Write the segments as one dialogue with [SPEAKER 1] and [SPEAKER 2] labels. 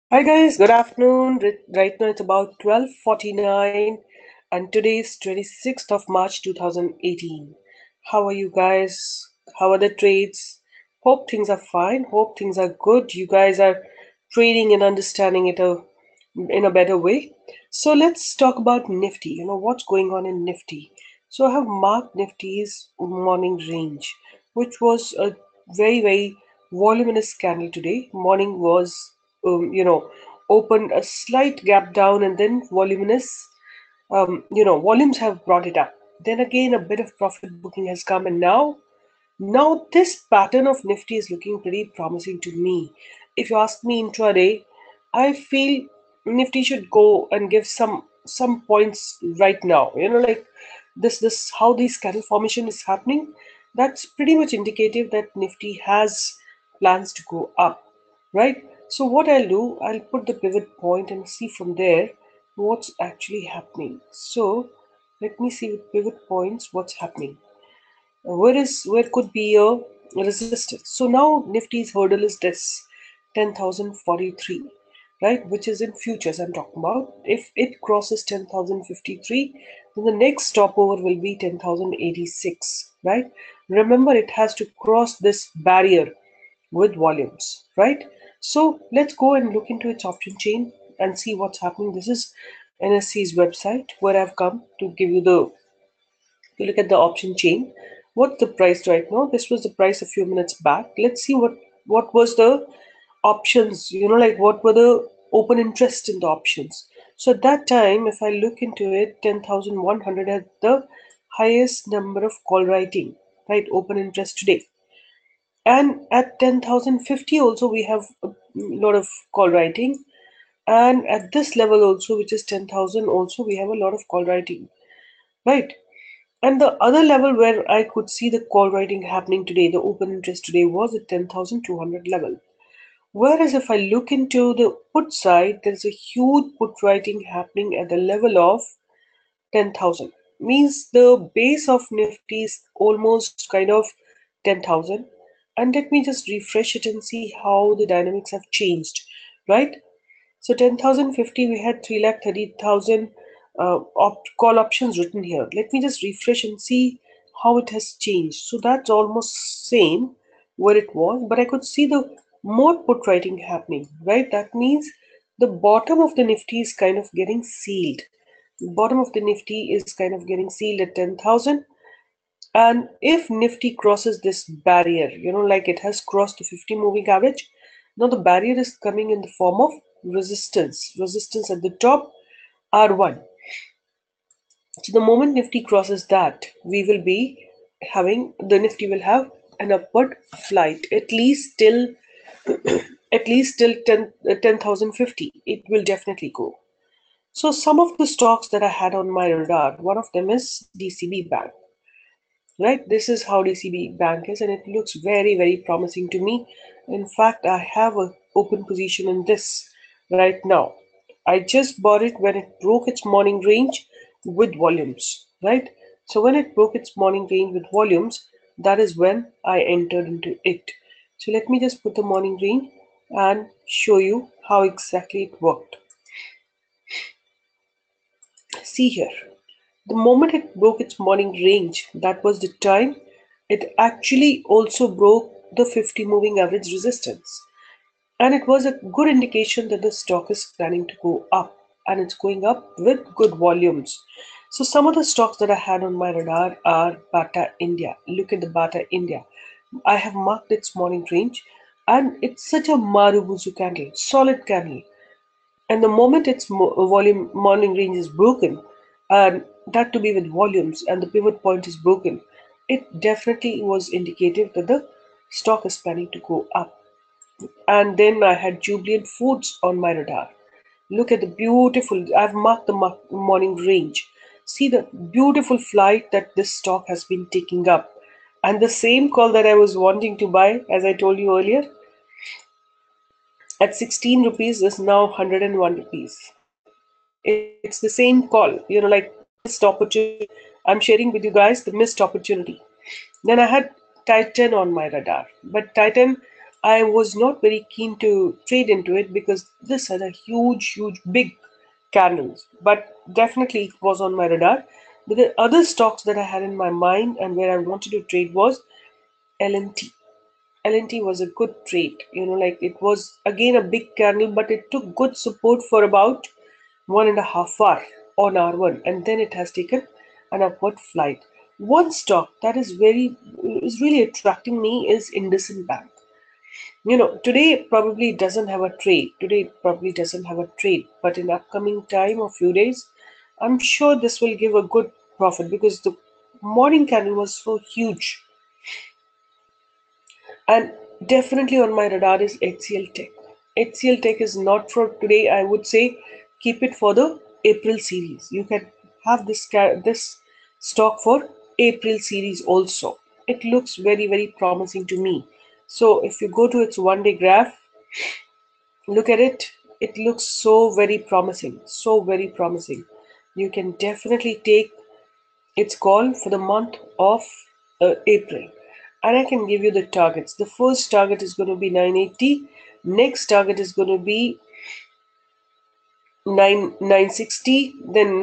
[SPEAKER 1] Hi guys, good afternoon. Right now it's about 12:49 and today is 26th of March 2018. How are you guys? How are the trades? Hope things are fine. Hope things are good. You guys are trading and understanding it in a better way. So let's talk about Nifty. What's going on in Nifty. So I have marked Nifty's morning range, which was a very voluminous candle today. Morning was opened a slight gap down and then voluminous. Volumes have brought it up. Then again, a bit of profit booking has come, and now this pattern of Nifty is looking pretty promising to me. If you ask me intraday, I feel Nifty should go and give some points right now. Like this how this candle formation is happening. That's pretty much indicative that Nifty has plans to go up, right? So what I'll do, I'll put the pivot point and see from there what's actually happening. So let me see with pivot points what's happening. Where could be a resistance? So now Nifty's hurdle is this 10,043, right? Which is in futures I'm talking about. If it crosses 10,053, then the next stopover will be 10,086, right? Remember, it has to cross this barrier with volumes, right? So let's go and look into its option chain and see what's happening. This is NSC's website where I've come to give you to look at the option chain. What's the price right now? This was the price a few minutes back. Let's see what was the options, like what were the open interest in the options. So at that time, if I look into it, 10,100 had the highest number of call writing, right? Open interest today. And at 10,050 also we have a lot of call writing. And at this level also, which is 10,000 also, we have a lot of call writing, right? And the other level where I could see the call writing happening today, the open interest today, was at 10,200 level. Whereas if I look into the put side, there's a huge put writing happening at the level of 10,000. Means the base of Nifty is almost kind of 10,000. And let me just refresh it and see how the dynamics have changed, right? So 10,050, we had 3,30,000 call options written here. Let me just refresh and see how it has changed. So that's almost same where it was, but I could see the more put writing happening, right? That means the bottom of the Nifty is kind of getting sealed. The bottom of the Nifty is kind of getting sealed at 10,000. And if Nifty crosses this barrier, like it has crossed the 50 moving average, now the barrier is coming in the form of resistance. Resistance at the top, R1. So the moment Nifty crosses that, we will be having the Nifty will have an upward flight at least till 10,050. It will definitely go. So some of the stocks that I had on my radar, one of them is DCB Bank. Right, this is how DCB Bank is, and it looks very promising to me. In fact, I have an open position in this right now. I just bought it when it broke its morning range with volumes, right? So when it broke its morning range with volumes, that is when I entered into it. So let me just put the morning range and show you how exactly it worked. See here. The moment it broke its morning range, that was the time it actually also broke the 50 moving average resistance. And it was a good indication that the stock is planning to go up, and it's going up with good volumes. So some of the stocks that I had on my radar are Bata India. Look at the Bata India. I have marked its morning range, and it's such a Marubuzu candle, solid candle. And the moment its volume morning range is broken, and that to be with volumes, and the pivot point is broken, it definitely was indicative that the stock is planning to go up. And then I had Jubilant Foods on my radar. Look at the beautiful, I've marked the morning range. See the beautiful flight that this stock has been taking up. And the same call that I was wanting to buy, as I told you earlier, at 16 rupees is now 101 rupees. It's the same call, like missed opportunity. I'm sharing with you guys the missed opportunity. Then I had Titan on my radar, but Titan, I was not very keen to trade into it because this had a huge, big candles. But definitely it was on my radar. But the other stocks that I had in my mind and where I wanted to trade was L&T. L&T was a good trade. Like it was again a big candle, but it took good support for about 1.5 hours on R1, and then it has taken an upward flight. One stock that is really attracting me is IndusInd Bank. Today it probably doesn't have a trade. But in upcoming time or few days, I'm sure this will give a good profit because the morning candle was so huge. And definitely on my radar is HCL Tech. HCL Tech is not for today. I would say keep it for the April series. You can have this stock for April series also. It looks very promising to me. So if you go to its 1 day graph, look at it. It looks so very promising. So very promising. You can definitely take its call for the month of April. And I can give you the targets. The first target is going to be 980. Next target is going to be 960. Then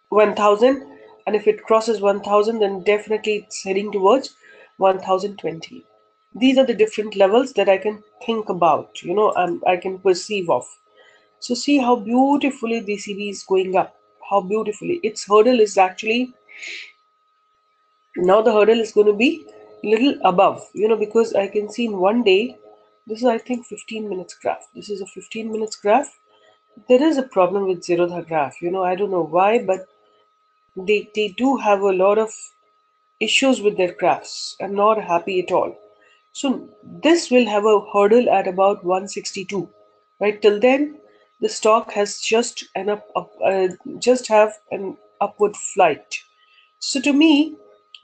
[SPEAKER 1] 1000. And if it crosses 1000, then definitely it's heading towards 1020. These are the different levels that I can think about. I can perceive of. So see how beautifully DCB is going up. How beautifully. Its hurdle is actually, now the hurdle is going to be little above, because I can see in 1 day, this is I think 15 minutes graph. This is a 15 minutes graph. There is a problem with Zerodha graph. I don't know why, but they do have a lot of issues with their graphs. I'm not happy at all. So this will have a hurdle at about 162. Right till then, the stock has just have an upward flight. So to me,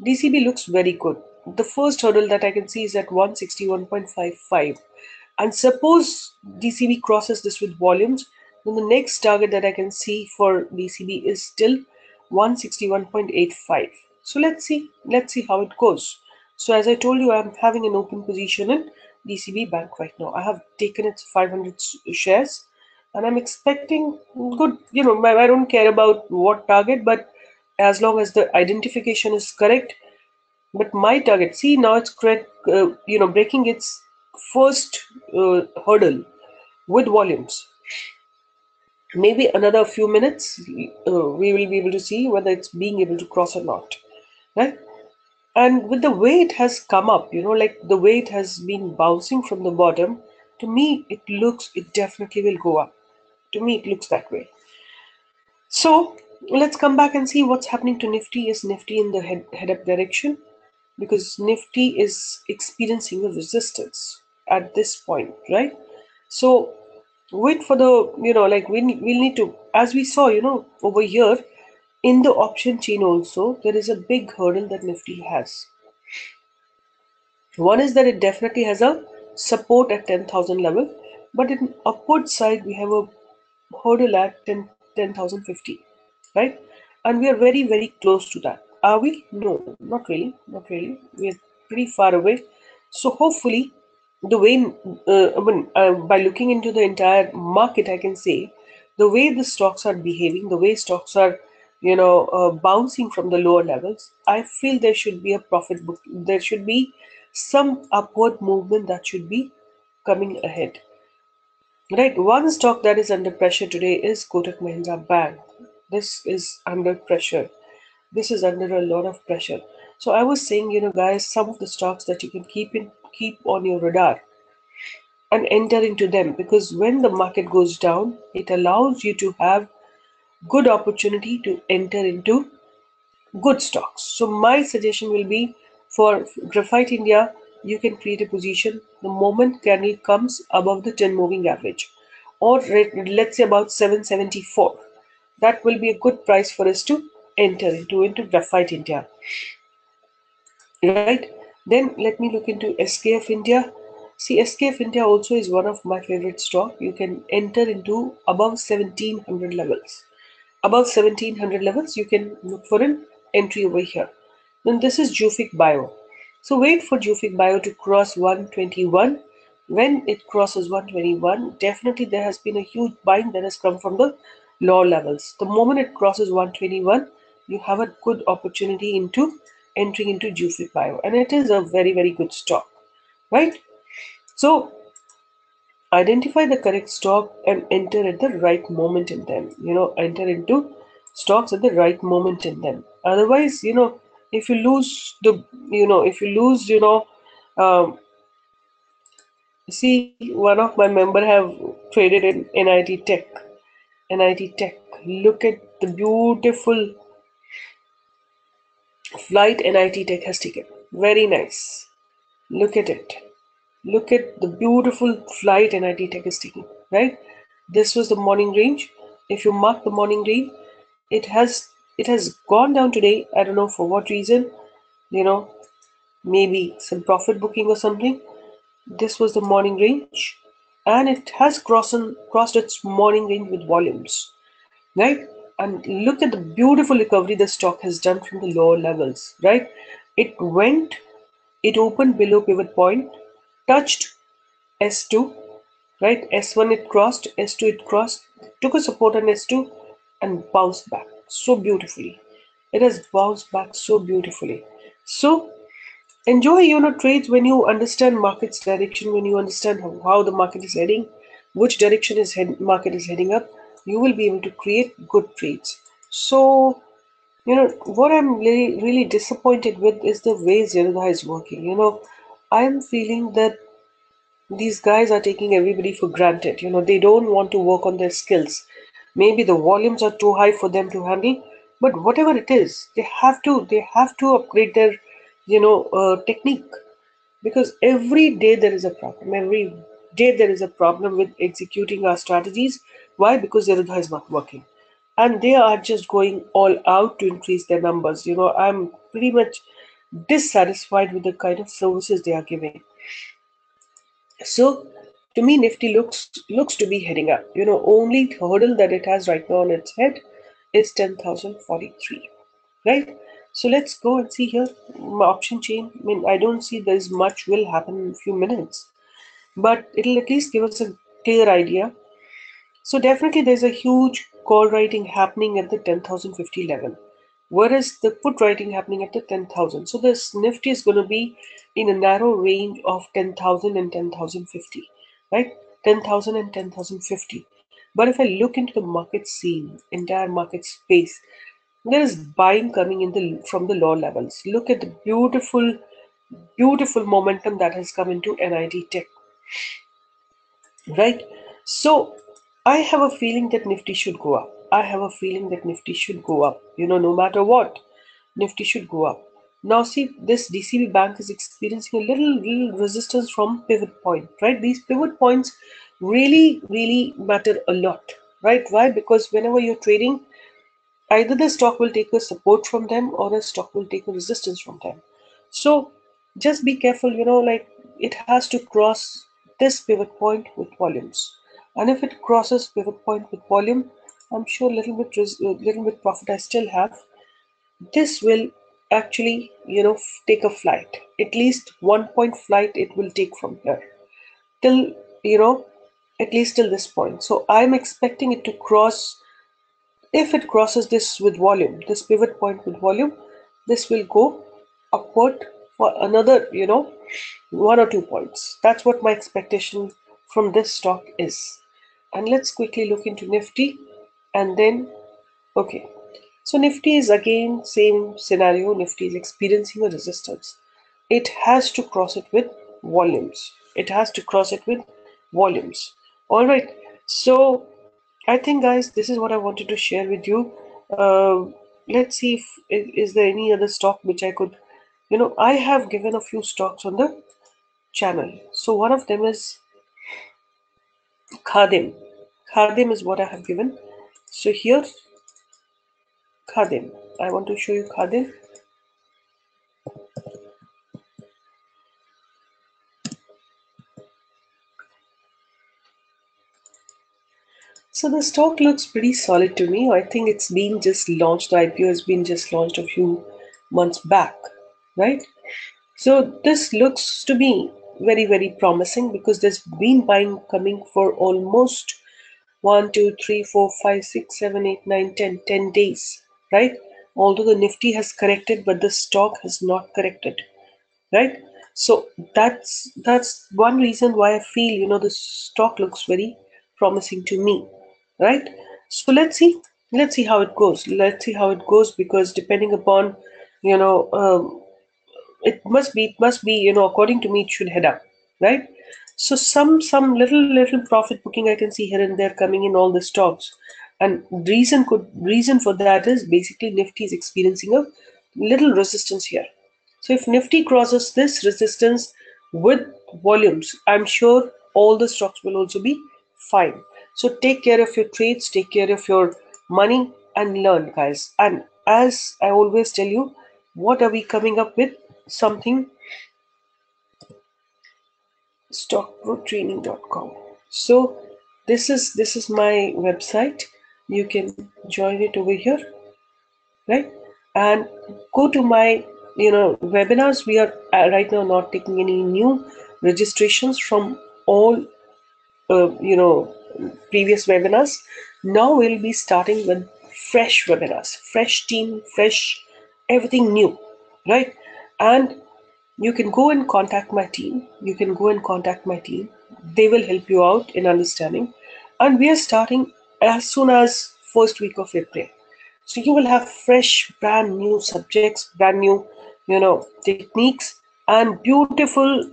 [SPEAKER 1] DCB looks very good. The first hurdle that I can see is at 161.55. And suppose DCB crosses this with volumes, then the next target that I can see for DCB is still 161.85. So let's see how it goes. So as I told you, I'm having an open position in DCB Bank right now. I have taken its 500 shares and I'm expecting good, I don't care about what target, but as long as the identification is correct. But my target, see now it's correct, breaking its first hurdle with volumes. Maybe another few minutes, we will be able to see whether it's being able to cross or not, right? And with the way it has come up, like the way it has been bouncing from the bottom, to me it definitely will go up. To me, it looks that way. So let's come back and see what's happening to Nifty. Is Nifty in the head up direction? Because Nifty is experiencing a resistance at this point, right? So wait for the, like we'll need to, as we saw, over here in the option chain also, there is a big hurdle that Nifty has. One is that it definitely has a support at 10,000 level, but in upward side we have a hurdle at 10,050, right? And we are very close to that. Are we? No, not really. We are pretty far away. So hopefully, the way by looking into the entire market, I can say the way the stocks are behaving, the way stocks are, bouncing from the lower levels. I feel there should be a profit book. There should be some upward movement that should be coming ahead. Right, one stock that is under pressure today is Kotak Mahindra Bank. This is under pressure. This is under a lot of pressure. So I was saying, guys, some of the stocks that you can keep on your radar and enter into them, because when the market goes down, it allows you to have good opportunity to enter into good stocks. So my suggestion will be for Graphite India, you can create a position the moment candle comes above the 10 moving average, or let's say about 774. That will be a good price for us to enter into Graphite India, right? Then let me look into SKF India. See, SKF India also is one of my favorite stock. You can enter into above 1700 levels. Above 1700 levels, you can look for an entry over here. Then this is Jufic Bio. So wait for 𝐒𝐸𝐽 to cross 121. When it crosses 121, definitely there has been a huge buying that has come from the lower levels. The moment it crosses 121, you have a good opportunity into entering into 𝐒𝐸𝐽, and it is a very, very good stock, right? So identify the correct stock and enter at the right moment in them. Enter into stocks at the right moment in them. Otherwise, if you lose the, if you lose, see, one of my member have traded in NIT Tech. NIT Tech. Look at the beautiful flight NIT Tech has taken. Very nice. Look at it. Look at the beautiful flight NIT Tech is taking, right? This was the morning range. If you mark the morning range, it has gone down today. I don't know for what reason. You know, maybe some profit booking or something. This was the morning range, and it has crossed its morning range with volumes, right? And look at the beautiful recovery the stock has done from the lower levels, right? It opened below pivot point, touched S2, right? S1 it crossed, S2 it crossed, took a support on S2 and bounced back so beautifully. It has bounced back so beautifully. So enjoy, trades when you understand market's direction, when you understand how the market is heading, which direction market is heading up, you will be able to create good trades. So, what I'm really, really disappointed with is the way Zerodha is working. I'm feeling that these guys are taking everybody for granted. They don't want to work on their skills. Maybe the volumes are too high for them to handle, but whatever it is, they have to upgrade their, technique, because every day there is a problem. Every day there is a problem with executing our strategies. Why? Because Zerodha is not working, and they are just going all out to increase their numbers. I'm pretty much dissatisfied with the kind of services they are giving. So to me, Nifty looks to be heading up. Only hurdle that it has right now on its head is 10,043. Right? So let's go and see here my option chain. I mean, I don't see there's much will happen in a few minutes, but it'll at least give us a clear idea. So definitely there's a huge call writing happening at the 10,050 level. Whereas the put writing happening at the 10,000. So this Nifty is going to be in a narrow range of 10,000 and 10,050, right? 10,000 and 10,050. But if I look into the market scene, entire market space, there is buying coming from the low levels. Look at the beautiful, beautiful momentum that has come into NIT Tech, right? So I have a feeling that Nifty should go up. I have a feeling that Nifty should go up. No matter what, Nifty should go up. Now see, this DCB bank is experiencing a little resistance from pivot point, right? These pivot points really, really matter a lot, right? Why? Because whenever you're trading, either the stock will take a support from them or the stock will take a resistance from them. So just be careful, like it has to cross this pivot point with volumes. And if it crosses pivot point with volume, I'm sure little bit profit I still have. This will actually, take a flight. At least 1 point flight it will take from here till, at least till this point. So I'm expecting it to cross. If it crosses this with volume, this pivot point with volume, this will go upward for another, 1 or 2 points. That's what my expectation from this stock is. And let's quickly look into Nifty and then, okay. So Nifty is again same scenario. Nifty is experiencing a resistance. It has to cross it with volumes. It has to cross it with volumes. All right. So I think, guys, this is what I wanted to share with you. Let's see if is there any other stock which I could, I have given a few stocks on the channel. So one of them is Khadim. Khadim is what I have given. So here, Khadim. I want to show you Khadim. So the stock looks pretty solid to me. I think it's been just launched. The IPO has been just launched a few months back, right? So this looks to be very, very promising because there's been buying coming for almost 1, 2, 3, 4, 5, 6, 7, 8, 9, 10 days, right? Although the Nifty has corrected, but the stock has not corrected, right? So that's one reason why I feel, the stock looks very promising to me, right? So let's see how it goes. Let's see how it goes, because depending upon, you know it must be, according to me, it should head up, right? So some little profit booking I can see here and there coming in all the stocks. And reason for that is basically Nifty is experiencing a little resistance here. So if Nifty crosses this resistance with volumes, I'm sure all the stocks will also be fine. So take care of your trades, take care of your money, and learn, guys. And as I always tell you, what are we coming up with? Something, stockpro.training.com. So this is my website. You can join it over here, right? And go to my webinars. We are right now not taking any new registrations from all previous webinars. Now we'll be starting with fresh webinars, fresh team, fresh everything new, right? And you can go and contact my team. They will help you out in understanding. And we are starting as soon as first week of April. So you will have fresh, brand new subjects, brand new, techniques, and beautiful,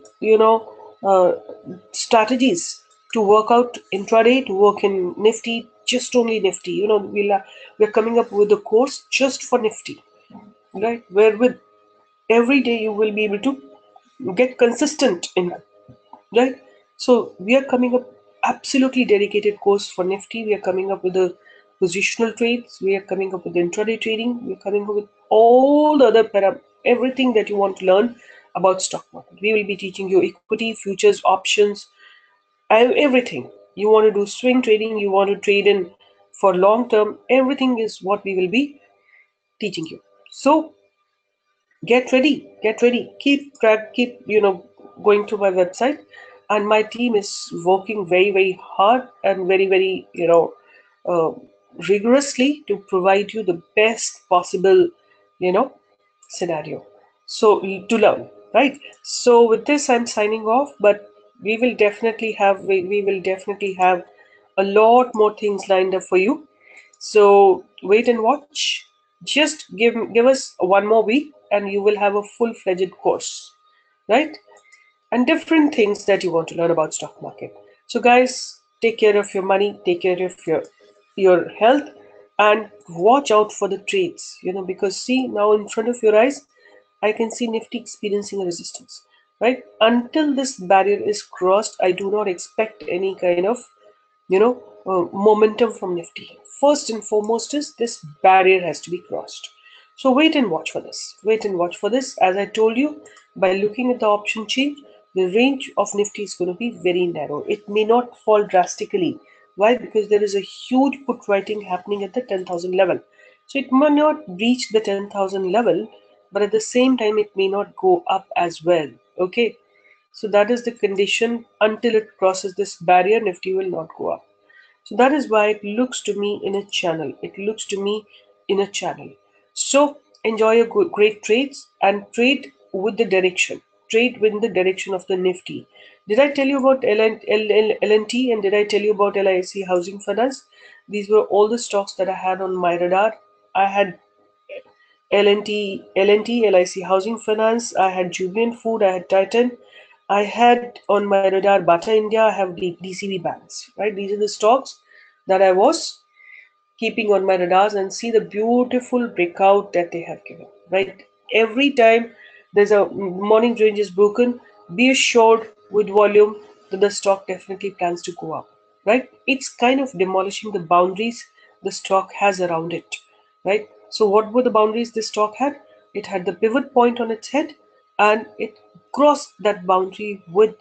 [SPEAKER 1] strategies to work out intraday, to work in Nifty, just only Nifty. We're coming up with a course just for Nifty, right? Where with every day you will be able to get consistent in, right? So we are coming up absolutely dedicated course for Nifty. We are coming up with the positional trades. We are coming up with intraday trading. We are coming up with all the other everything that you want to learn about stock market. We will be teaching you equity, futures, options, everything. You want to do swing trading, you want to trade in for long term, everything is what we will be teaching you. So get ready, keep track, keep going to my website. And my team is working very, very hard and very, very uh, rigorously to provide you the best possible you know scenario, so to learn, right? So with this I'm signing off, but we will definitely have a lot more things lined up for you. So wait and watch. Just give us 1 more week and you will have a full-fledged course, right? And different things that you want to learn about stock market. So guys, take care of your money, take care of your health, and watch out for the trades, because see, now in front of your eyes I can see Nifty experiencing a resistance, right? Until this barrier is crossed, I do not expect any kind of momentum from Nifty. First and foremost is this barrier has to be crossed. So wait and watch for this. Wait and watch for this. As I told you, by looking at the option chain, the range of Nifty is going to be very narrow. It may not fall drastically. Why? Because there is a huge put writing happening at the 10,000 level. So it may not reach the 10,000 level, but at the same time, it may not go up as well. Okay. So that is the condition. Until it crosses this barrier, Nifty will not go up. So that is why it looks to me in a channel. It looks to me in a channel. So enjoy your great trades and trade with the direction. Trade with the direction of the Nifty. Did I tell you about LNT and did I tell you about LIC Housing Finance? These were all the stocks that I had on my radar. I had LNT, LIC Housing Finance, I had Jubilant Food, I had Titan, I had on my radar Bata India, I have DCB banks, right? These are the stocks that I was keeping on my radars, and see the beautiful breakout that they have given, right? Every time there's a morning range is broken, be assured with volume that the stock definitely plans to go up, right? It's kind of demolishing the boundaries the stock has around it, right? So what were the boundaries this stock had? It had the pivot point on its head, and it crossed that boundary with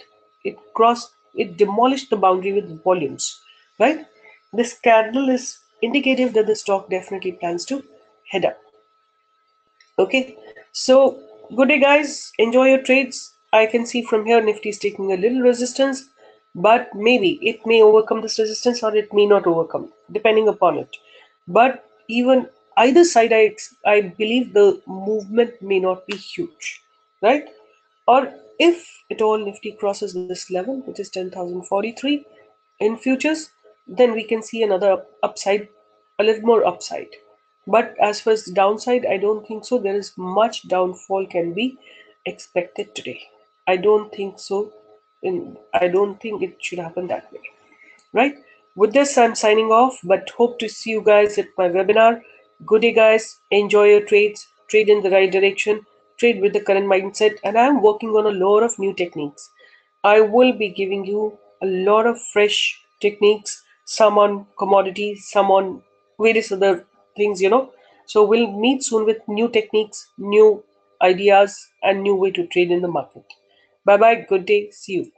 [SPEAKER 1] it demolished the boundary with volumes, right? This candle is indicative that the stock definitely plans to head up. Okay, so Good day, guys. Enjoy your trades. I can see from here Nifty is taking a little resistance, but maybe it may overcome this resistance or it may not overcome, depending upon it. But even either side, I believe the movement may not be huge, right? Or if at all Nifty crosses this level, which is 10,043 in futures, then we can see another upside, a little more upside. But as far as the downside, I don't think so. There is much downfall can be expected today. I don't think so. I don't think it should happen that way. Right? With this, I'm signing off, but hope to see you guys at my webinar. Good day, guys. Enjoy your trades. Trade in the right direction. Trade with the current mindset. And I'm working on a lot of new techniques. I will be giving you a lot of fresh techniques, some on commodities, some on various other things. So we'll meet soon with new techniques, new ideas, and new way to trade in the market. Bye bye. Good day. See you.